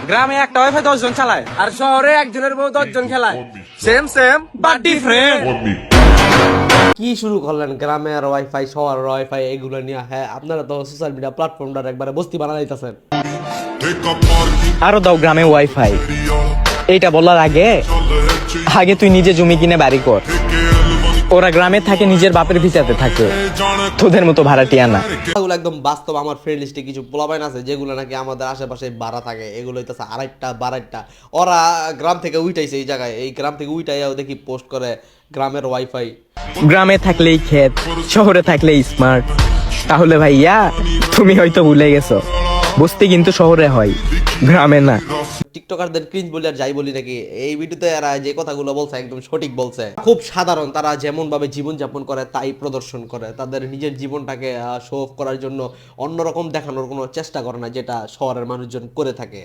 গ্রামে একটা ওয়াইফাই 10 জন চালায়, আর শহরে একজনের বউ 10 জন খেলায়। Same but different. কি শুরু করলেন গ্রামের ওয়াইফাই শহরের ওয়াইফাই এগুলো নিয়ে? হ্যাঁ, আপনারা তো সোশ্যাল মিডিয়া প্ল্যাটফর্মটার একবারে বস্তি বানাইতেছেন। আরো দাও গ্রামে ওয়াইফাই। এইটা বলার আগে আগে তুই নিজে জমি কিনে বাড়ি কর। ওরা গ্রামে থাকে, নিজের বাপের ভিটাতে থাকে, তোদের মতো ভাড়াটিয়া না। এগুলো একদম বাস্তব। আমার ফ্রেন্ড লিস্টে কিছু পোলাপাইন আছে যেগুলো নাকি আমাদের আশেপাশে ভাড়া থাকে, এগুলো হইতেছে আড়াইটা। ওরা গ্রাম থেকে উইটাইছে, এই জায়গায় এই গ্রাম থেকে উইটাইয়াও দেখি পোস্ট করে গ্রামের ওয়াইফাই। গ্রামে থাকলেই ক্ষেত, শহরে থাকলেই স্মার্ট। তাহলে ভাইয়া তুমি হয়তো ভুলে গেছো, বস্তি কিন্তু শহরে হয়, গ্রামে না। টিকটকারদের ক্রিঞ্জ বলি আর যাই বলি নাকি, এই ভিডিওতে এরা যে কথাগুলো বলছে একদম সঠিক বলছে। খুব সাধারণ, তারা যেমন ভাবে জীবনযাপন করে তাই প্রদর্শন করে। তাদের নিজের জীবনটাকে শো অফ করার জন্য অন্যরকম দেখানোর কোনো চেষ্টা করে না, যেটা শহরের মানুষজন করে থাকে।